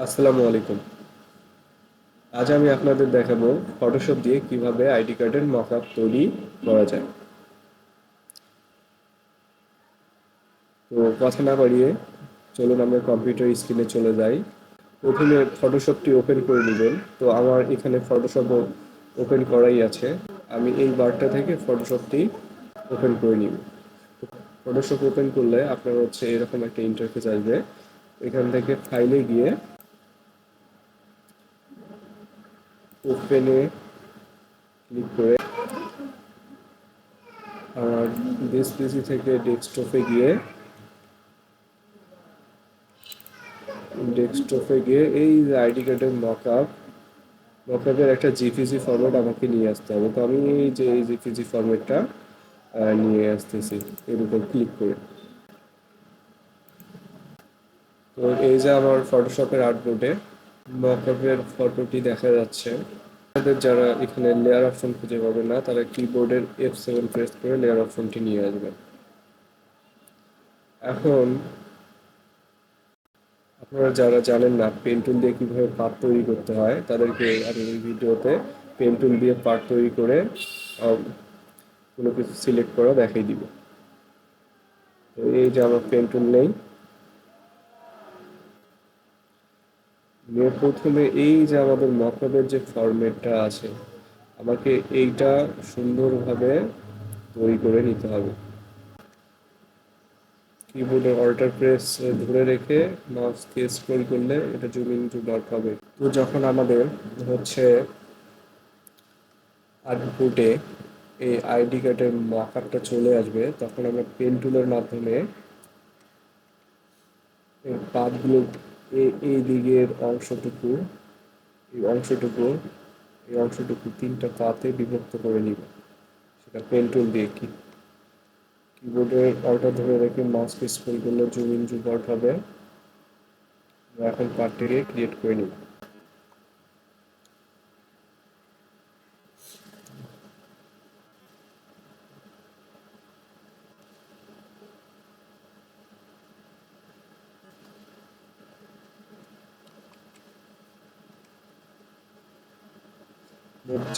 আসসালামু আলাইকুম। আজ আমি আপনাদের দেখাবো ফটোশপ দিয়ে কিভাবে আইডি কার্ডের মকআপ তৈরি করা যায়। তো কথা না বাড়িয়ে চলুন আমরা কম্পিউটার স্ক্রিনে চলে যাই। প্রথমে ফটোশপটি ওপেন করে নেবেন। তো আমার এখানে ফটোশপ ওপেন করাই আছে। আমি এই বারটা থেকে ফটোশপটি ওপেন করে নিব। ফটোশপ ওপেন করলে আপনার হচ্ছে এরকম একটা ইন্টারফেস আসবে। এখান থেকে ফাইলে গিয়ে ওপেনে ক্লিক করে আমার বেস পিসি থেকে ডেস্কটপে গিয়ে এই যে আইডি কার্ডের মকআপের একটা জিপিজি ফরম্যাট আমাকে নিয়ে আসতে হবে। তো আমি এই যে এই জিপিজি ফরম্যাটটা নিয়ে আসতেছি এর উপর ক্লিক করে। তো এই যে আমার ফটোশপের আর্টবোর্ডে মকআপের ফটোটি দেখা যাচ্ছে। আপনাদের যারা এখানে লেয়ার অপশন খুঁজে পাবেন না, তারা কিবোর্ডের F7 প্রেস করে লেয়ার অপশনটি নিয়ে আসবেন। এখন আপনারা যারা জানেন না পেন টুল দিয়ে কীভাবে পার্ট তৈরি করতে হয়, তাদেরকে আমি এই ভিডিওতে পেন টুল দিয়ে পার্ট তৈরি করে আহ, কোনো কিছু সিলেক্ট করা দেখাই দিব। তো এই যে আমার পেন টুল নেই, নিয়ে প্রথমে এই যে আমাদের মকআপের যে ফরম্যাটটা আছে, আমাকে এইটা সুন্দরভাবে তৈরি করে নিতে হবে। কিবোর্ডে অল্টার প্রেস ধরে রেখে মাউসকে স্ক্রল করলে এটা জুম ইন জুম আউট হবে। তো যখন আমাদের হচ্ছে আউটপুটে এই আইডি কার্ডের মকআপটা চলে আসবে, তখন আমরা পেন টুলের মাধ্যমে এই পাতগুলো এই দিকের অংশটুকু এই অংশটুকু এই অংশটুকু তিনটা পাতে বিভক্ত করে নিব। সেটা পেন টুল দিয়ে কিবোর্ডের অল্টার ধরে রেখে মাউসকে স্ক্রল করলে জুম ইন জুম আউট হবে। এখন পার্টটিকে ক্রিয়েট করে নিব।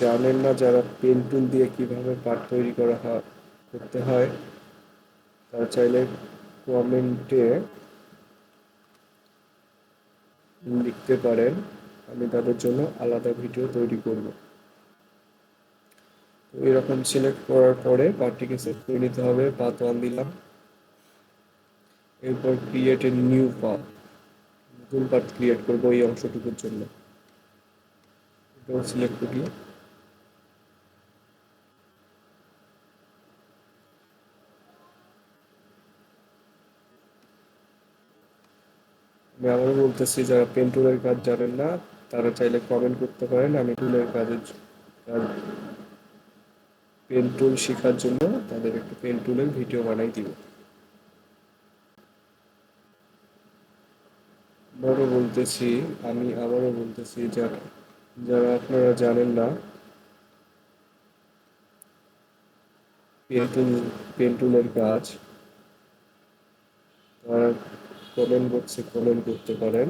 জানেন না যারা পেন টুল দিয়ে কিভাবে পার্ট তৈরি করতে হয়, তারা চাইলে কমেন্টে লিখতে পারেন, আমি তাদের জন্য আলাদা ভিডিও তৈরি করব। তো এরকম সিলেক্ট করার পরে পার্টটিকে সেট করে নিতে হবে। পাথ 1 দিলাম। এরপর ক্রিয়েট এ নিউ পাথ, নতুন পাথ ক্রিয়েট করবো এই অংশটুকুর জন্য। এটাও সিলেক্ট করি। আমি আবারও বলতেছি, যারা পেন টুলের কাজ জানেন না তারা চাইলে কমেন্ট করতে পারেন, আমি টুলের পেন টুল শেখার জন্য তাদের একটা পেন টুলের ভিডিও বানাই দিব। আমি আবারও বলতেছি যারা যারা আপনারা জানেন না পেন টুল পেন টুলের কাজ, তারা কমেন্ট বক্সে কমেন্ট করতে পারেন।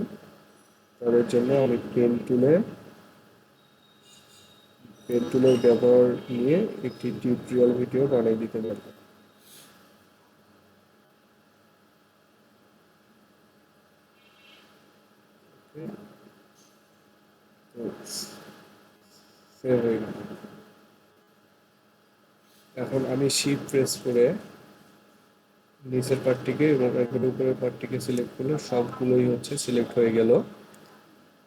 তাদের জন্য আমি পেন টুলের ব্যবহার নিয়ে একটি টিউটোরিয়াল ভিডিও বানিয়ে দিতে পারবো। তো সেভ হয়ে গেল। এখন আমি শিফট প্রেস করে নিচের পার্টটিকে এবং একবার উপরের পার্টটিকে সিলেক্ট করলে সবগুলোই হচ্ছে সিলেক্ট হয়ে গেল।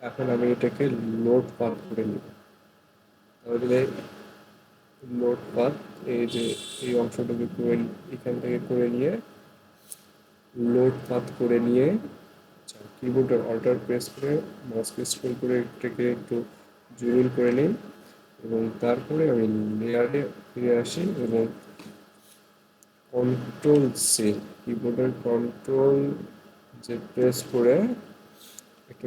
এখন আমি এটাকে লোড পাথ করে নিব। তাহলে লোড পাথ, এই যে এই অংশটুকু করে এখান থেকে করে নিয়ে লোড পাথ করে নিয়ে কিবোর্ডের অল্টার প্রেস করে মাউসকে স্ক্রল করে এটাকে একটু জুম ইন করে নিই এবং তারপরে আমি লেয়ারে ফিরে আসি এবং কন্ট্রোল সি, কিবোর্ডের কন্ট্রোল যে প্রেস করে একটা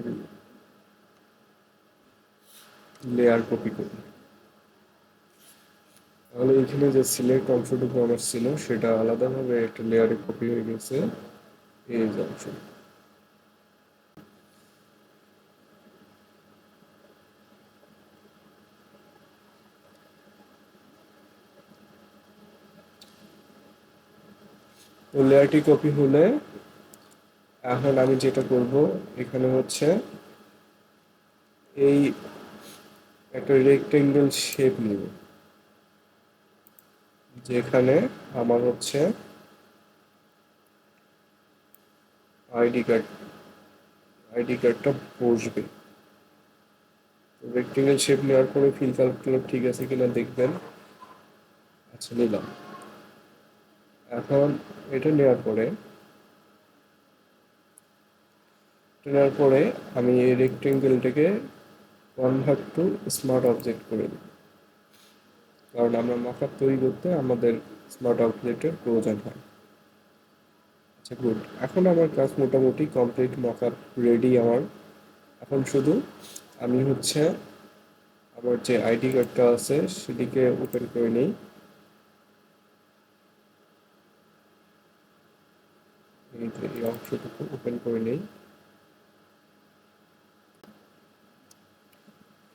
লেয়ার কপি করি। তাহলে এখানে যে সিলেক্ট অংশটুকু আমার ছিল সেটা আলাদাভাবে একটা লেয়ারে কপি হয়ে গেছে। এই যে অংশ, তো লেয়ারটি কপি হলে এখন আমি যেটা করব, এখানে হচ্ছে এই একটা রেক্টেঙ্গেল শেপ নিব, যেখানে আমার হচ্ছে আইডি কার্ড আইডি কার্ডটা বসবে। রেক্টেঙ্গেল শেপ নেওয়ার পরে ফিল কালার ঠিক আছে কিনা দেখবেন। আচ্ছা, নিলাম। এখন এটা নেওয়ার পরে আমি এই রেক্টেঙ্গেলটাকে কনভার্ট টু স্মার্ট অবজেক্ট করে দিই, কারণ আমরা মকআপ তৈরি করতে আমাদের স্মার্ট অবজেক্টের প্রয়োজন হয়। আচ্ছা, গুড। এখন আমার কাজ মোটামুটি কমপ্লিট, মকআপ রেডি আমার। এখন শুধু আমি হচ্ছে আমার যে আইডি কার্ডটা আছে সেটিকে ওপেন করে নিই। এই অংশটুকু ওপেন করে নিই।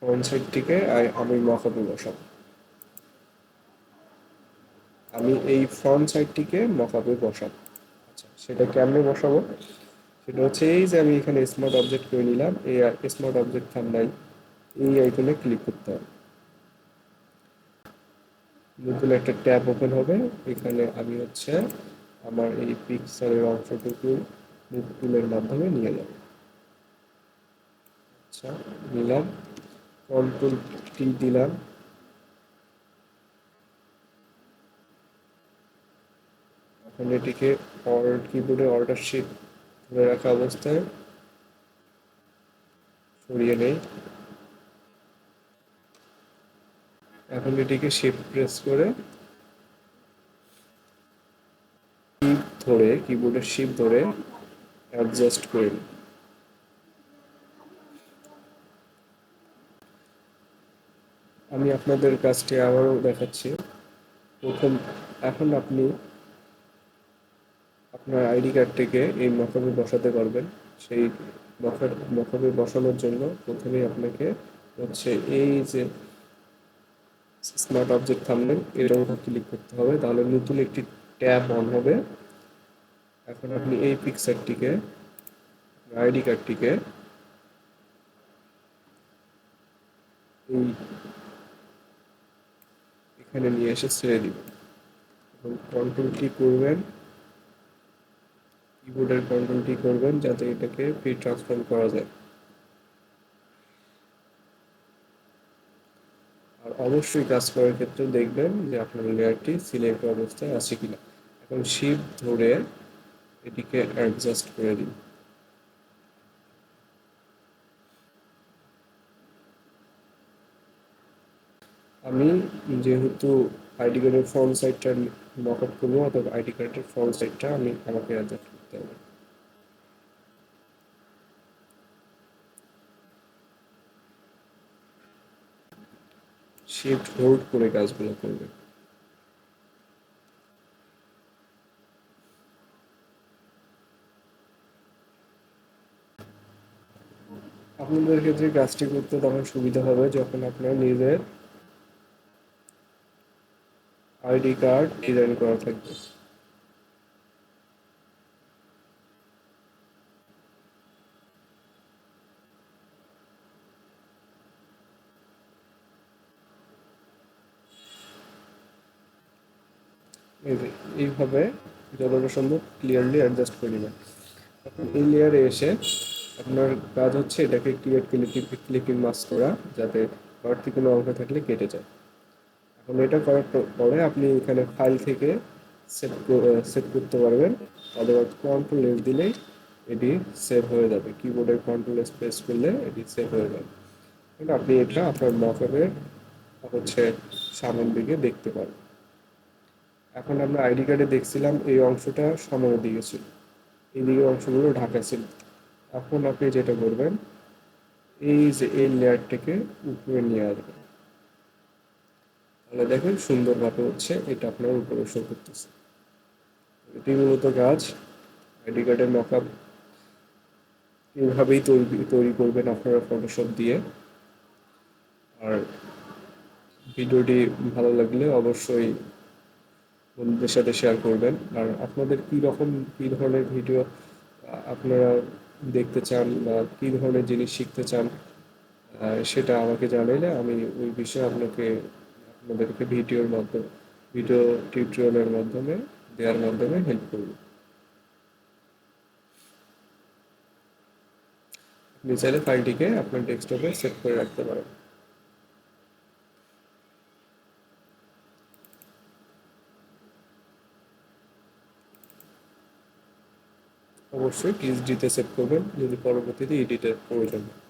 ফ্রন্ট সাইডটিকে আমি মকআপে বসাবো। এই ফ্রন্ট সাইডটিকে মকআপে বসাবো। আচ্ছা, সেটা কেমনে বসাবো? সেটা হচ্ছে এই যে আমি এখানে স্মার্ট অবজেক্ট করে নিলাম, এই স্মার্ট অবজেক্ট থাম্বনেইল, এই আইকনে ক্লিক করতে হবে। নতুন একটা ট্যাব ওপেন হবে। এখানে আমি হচ্ছে আমার এই পিকচারের অংশটুকু মুভ টুলের মাধ্যমে নিয়ে যাব। আচ্ছা, নিলাম, কন্ট্রোল টি দিলাম। এখন এটিকে কিবোর্ডে অল্টার শিফট ধরে রাখা অবস্থায় সরিয়ে নেই। এখন এটিকে শিফট প্রেস করে কিবোর্ডের শিফট ধরে অ্যাডজাস্ট করে নিই। আমি আপনাদের কাজটি আবারও দেখাচ্ছি। প্রথম, এখন আপনি আপনার আইডি কার্ডটিকে এই মকআপে বসাতে পারবেন। সেই মকআপে বসানোর জন্য প্রথমেই আপনাকে হচ্ছে এই যে স্মার্ট অবজেক্ট থাম্বনেইল, এটার উপর ক্লিক করতে হবে, তাহলে নতুন একটি ট্যাব অন হবে। এখন আপনি এই পিকচারটিকে, আইডি কার্ডটিকে এই এখানে নিয়ে এসে ছেড়ে দিবেন এবং কন্ট্রোল টি করবেন, কিবোর্ডের কন্ট্রোল টি করবেন যাতে এটাকে ফ্রি ট্রান্সফর্ম করা যায়। আর অবশ্যই কাজ করার ক্ষেত্রে দেখবেন যে আপনার লেয়ারটি সিলেক্ট অবস্থায় আছে কিনা। এখন শিফট ধরে এটিকে অ্যাডজাস্ট করে দিন। আমি যেহেতু আইডি কার্ডের ফ্রন্ট সাইডটা মক আপ করবো, অথবা আইডি কার্ডের ফ্রন্ট সাইডটা আমাকে অ্যাডজাস্ট করতে হবে। শিফট হোল্ড করে কাজগুলো করবে। আপনাদের ক্ষেত্রে কাজটি করতে তখন সুবিধা হবে যখন আপনার নিজের আইডি কার্ড ডিজাইন করা থাকবে। এইভাবে যতটা সম্ভব ক্লিয়ারলি অ্যাডজাস্ট করে নেবেন। এখন এই লেয়ারে এসে আপনার কাজ হচ্ছে এটাকে ক্লিয়ার ক্লিপিং মাস্ক করা, যাতে বাড়তি কোনো অংশ থাকলে কেটে যায়। এখন এটা করার পরে আপনি এখানে ফাইল থেকে সেভ করতে পারবেন, অথবা কন্ট্রোল এস দিলেই এটি সেভ হয়ে যাবে। কিবোর্ডের কন্ট্রোল এস প্রেস করলে এটি সেভ হয়ে যাবে। আপনি এটা আপনার মকআপের হচ্ছে সামনের দিকে দেখতে পারেন। এখন আমরা আইডি কার্ডে দেখছিলাম এই অংশটা সামনের দিকে ছিল, এই দিকের অংশগুলো ঢাকা ছিল। এখন আপনি যেটা করবেন, এই যে এই লেয়ারটাকে উপরে নিয়ে আসবেন, তাহলে দেখেন সুন্দরভাবে হচ্ছে এটা আপনার উপরে শো করতেছে। এটি মূলত কাজ। আইডি কার্ডের মকআপ এইভাবেই তৈরি করবেন আপনারা ফটোশপ দিয়ে। আর ভিডিওটি ভালো লাগলে অবশ্যই বন্ধুদের সাথে শেয়ার করবেন। আর আপনাদের কী ধরনের ভিডিও আপনারা দেখতে চান বা কী ধরনের জিনিস শিখতে চান, সেটা আমাকে জানাইলে আমি ওই বিষয়ে আপনাদেরকে ভিডিও টিউটোরিয়ালের মাধ্যমে দেওয়ার মাধ্যমে হেল্প করব। আপনি চাইলে ফাইলটিকে আপনার ডেস্কটপে সেভ করে রাখতে পারেন। অবশ্যই পিএইচডিতে সেভ করবেন যদি পরবর্তীতে এডিটের প্রয়োজন হয়।